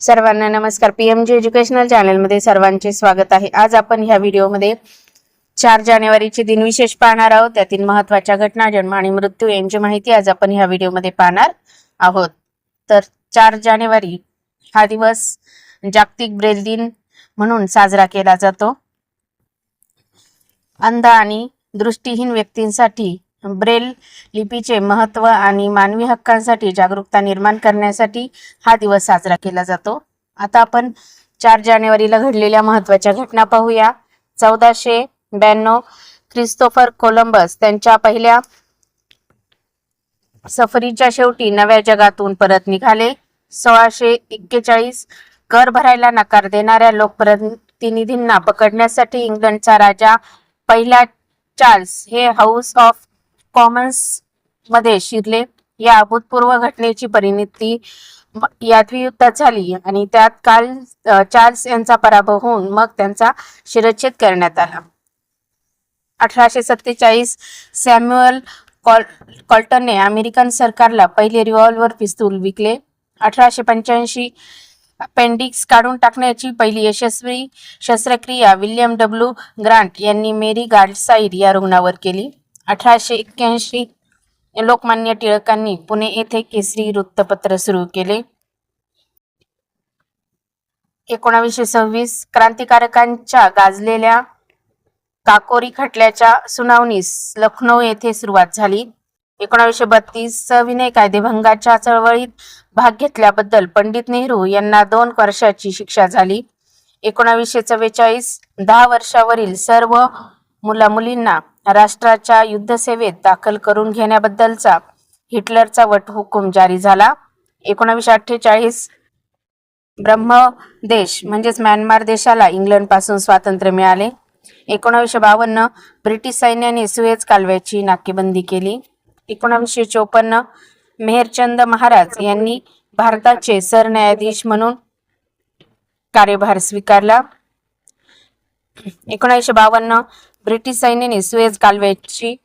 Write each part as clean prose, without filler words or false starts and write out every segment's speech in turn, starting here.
सर्वांना नमस्कार. PMG educational चॅनलमध्ये सर्वांचे स्वागत आहे. आज आपण ह्या व्हिडिओमध्ये 4 जानेवारीचे दिनविशेष पाहणार आहोत. त्यातील महत्त्वाच्या घटना, जन्म आणि मृत्यू यांची माहिती आज आपण ह्या व्हिडिओमध्ये पाहणार आहोत. तर 4 जानेवारी हा दिवस जागतिक ब्रेल दिन म्हणून साजरा केला जातो. अंध आणि दृष्टीहीन व्यक्तींसाठी ब्रेल लिपीचे महत्त्व आणि मानवी हक्कांसाठी जागरूकता निर्माण करण्यासाठी हा दिवस साजरा केला जातो. आता आपण 4 जानेवारीला घडलेल्या महत्त्वाच्या घटना पाहूया. 1492 ख्रिस्तोफर कोलंबस त्यांच्या पहिल्या सफरीच्या शेवटी नव्या जगातून परत निघाले. 1641 कर भरायला नकार देणाऱ्या लोकप्रतिनिधींना पकडण्यासाठी इंग्लंडचा राजा पहिला चार्ल्स हे हाऊस ऑफ कॉमन्स मध्ये शिरले. या अभूतपूर्व घटनेची परिणती यादवी युद्धात झाली आणि त्यात काल चार्ल्स यांचा पराभव होऊन मग त्यांचा शिरच्छेद करण्यात आला. 1847 सॅम्युअल कॉल्टनने अमेरिकन सरकारला पहिले रिव्हॉल्वर पिस्तूल विकले. 1885 अपेंडिक्स काढून टाकण्याची पहिली यशस्वी शस्त्रक्रिया विल्यम डब्ल्यू ग्रांट यांनी मेरी गार्डसाईड या रुग्णावर केली. 1881 लोकमान्य टिळकांनी पुणे येथे केसरी वृत्तपत्र सुरू केले. 1926 क्रांतिकारकांच्या गाजलेल्या काकोरी खटल्याच्या सुनावणीस लखनौ येथे सुरुवात झाली. 1932 सविनय कायदेभंगाच्या चळवळीत भाग घेतल्याबद्दल पंडित नेहरू यांना 2 वर्षाची शिक्षा झाली. 1944 10 वर्षावरील सर्व मुलामुलींना राष्ट्राच्या युद्धसेवेत दाखल करून घेण्याबद्दलचा हिटलरचा वटहुकूम जारी झाला. 1948 ब्रह्मदेश म्हणजेच म्यानमार देशाला इंग्लंडपासून स्वातंत्र्य मिळाले. 1952 ब्रिटिश सैन्याने सुएझ कालव्याची नाकेबंदी केली. 1954 मेहरचंद महाराज यांनी भारताचे सरन्यायाधीश म्हणून कार्यभार स्वीकारला. 1952 ब्रिटिश सैन्याने सुएझ कालव्याची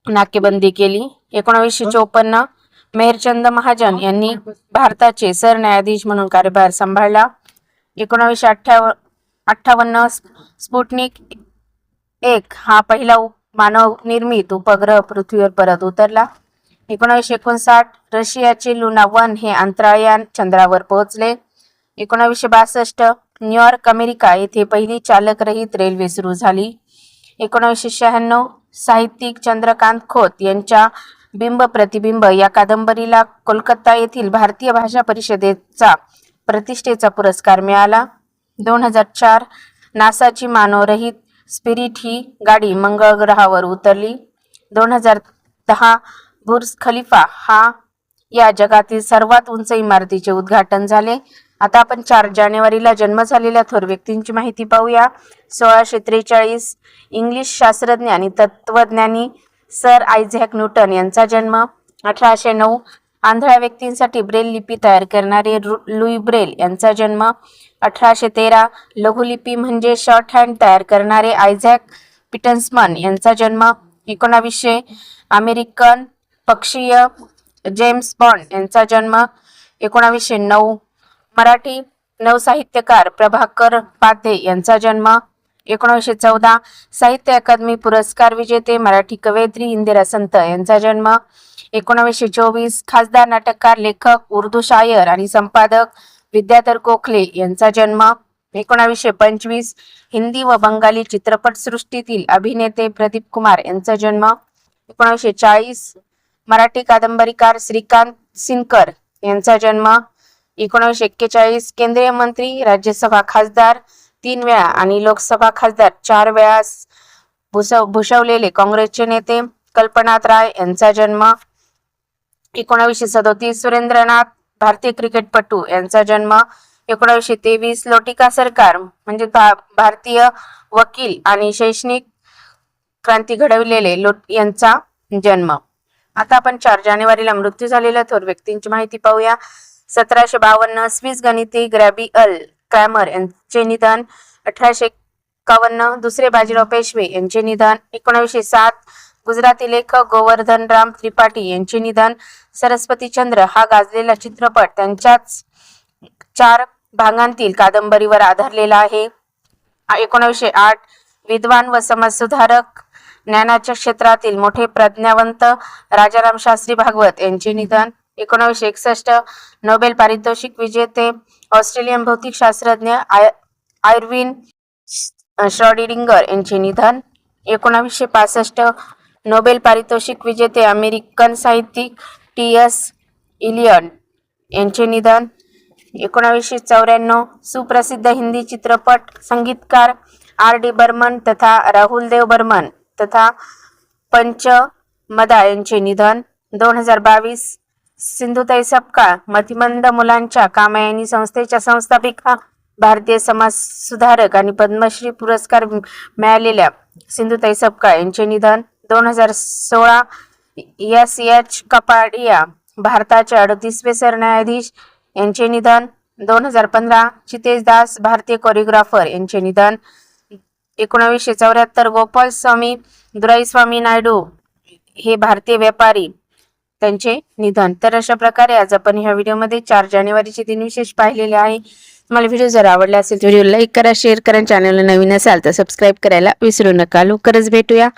नाकेबंदी केली. 1954 मेहरचंद महाजन यांनी भारताचे सरन्यायाधीश म्हणून कार्यभार सांभाळला. 1958 स्पुटनिक 1 हा पहिला मानव निर्मित उपग्रह पृथ्वीवर परत उतरला. 1959 रशियाचे लुना 1 हे अंतराळयान चंद्रावर पोहोचले. 1962 न्यूयॉर्क अमेरिका येथे पहिली चालकरहित रेल्वे सुरू झाली. 1996 साहित्यिक चंद्रकांत खोत यांच्या बिंब प्रतिबिंब या कादंबरीला कोलकाता येथील भारतीय भाषा परिषदेचा प्रतिष्ठेचा पुरस्कार मिळाला. 2004 नासाची मानवरहित स्पिरिट ही गाडी मंगळ ग्रहावर उतरली. 2010 बुर्ज खलिफा या जगातील सर्वात उंच इमारतीचे उद्घाटन झाले. आता आपण 4 जानेवारीला जन्म झालेल्या थोर व्यक्तींची माहिती पाहूया. 1643 इंग्लिश शास्त्रज्ञ आणि तत्वज्ञानी सर आयझॅक न्यूटन यांचा जन्म. 1809 आंधळ्या व्यक्तींसाठी ब्रेल लिपी तयार करणारे लुई ब्रेल यांचा जन्म. 1813 लघुलिपी म्हणजे शॉर्ट हँड तयार करणारे आयझॅक पीटर्समन यांचा जन्म. 1900 अमेरिकन पक्षीय जेम्स बॉन्ड यांचा जन्म. 1909 मराठी नवसाहित्यकार प्रभाकर पाध्ये यांचा जन्म. 1914 साहित्य अकादमी पुरस्कार विजेते मराठी कवयित्री इंदिरा संत यांचा जन्म. 1924 खासदार, नाटककार, लेखक, उर्दू शायर आणि संपादक विद्याधर गोखले यांचा जन्म. 1925 हिंदी व बंगाली चित्रपटसृष्टीतील अभिनेते प्रदीप कुमार यांचा जन्म. 1940 मराठी कादंबरीकार श्रीकांत सिनकर यांचा जन्म. 1941 केंद्रीय मंत्री, राज्यसभा खासदार 3 वेळा आणि लोकसभा खासदार 4 वेळा भूषवलेले काँग्रेसचे नेते कल्पनाथ राय यांचा जन्म. 1937 सुरेंद्रनाथ भारतीय क्रिकेटपटू यांचा जन्म. 1923 लोटिका सरकार म्हणजे भारतीय वकील आणि शैक्षणिक क्रांती घडविलेले यांचा जन्म. आता आपण 4 जानेवारीला मृत्यू झालेल्या थोर व्यक्तींची माहिती पाहूया. 1752 स्विस गणिती ग्रॅबियल क्रॅमर यांचे निधन. 1851 दुसरे बाजीराव पेशवे यांचे निधन. 1907 गुजराती लेखक गोवर्धनराम त्रिपाठी यांचे निधन. सरस्वतीचंद्र हा गाजलेला चित्रपट त्यांच्याच 4 भागांतील कादंबरीवर आधारलेला आहे. 1908 विद्वान व समाजसुधारक, ज्ञानाच्या क्षेत्रातील मोठे प्रज्ञावंत राजाराम शास्त्री भागवत यांचे निधन. 1961 नोबेल पारितोषिक विजेते ऑस्ट्रेलियन भौतिकशास्त्रज्ञ आयर्विन श्रॉडिंगर यांचे निधन. 1965 नोबेल पारितोषिक विजेते अमेरिकन साहित्यिक टी.एस. इलियट यांचे निधन. 1994 सुप्रसिद्ध हिंदी चित्रपट संगीतकार आर.डी. बर्मन तथा राहुल देव बर्मन तथा पंचमदा यांचे निधन. 2022 सिंधुताई सपकाळ मतिमंद मुलांच्या कामयानी संस्थेच्या संस्थापिका, भारतीय समाजसुधारक आणि पद्मश्री पुरस्कार मिळालेल्या सिंधुताई सपकाळ यांचे निधन. 2016 एस.एच. कपाडिया भारताचे 38वे सरन्यायाधीश यांचे निधन. 2015 चितेश दास भारतीय कोरिओग्राफर यांचे निधन. 1974 गोपाल स्वामी दुराईस्वामी नायडू हे भारतीय व्यापारी त्यांचे निधन. तर अशा प्रकारे आज आपण ह्या व्हिडिओमध्ये 4 जानेवारीचे दिनविशेष पाहिलेले आहे. तुम्हाला व्हिडिओ जर आवडला असेल तर व्हिडिओ लाईक करा, शेअर करा. चॅनलला नवीन असाल तर सबस्क्राईब करायला विसरू नका. लवकरच भेटूया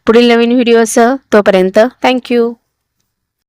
पुढील नवीन व्हिडिओसह. तोपर्यंत थँक्यू.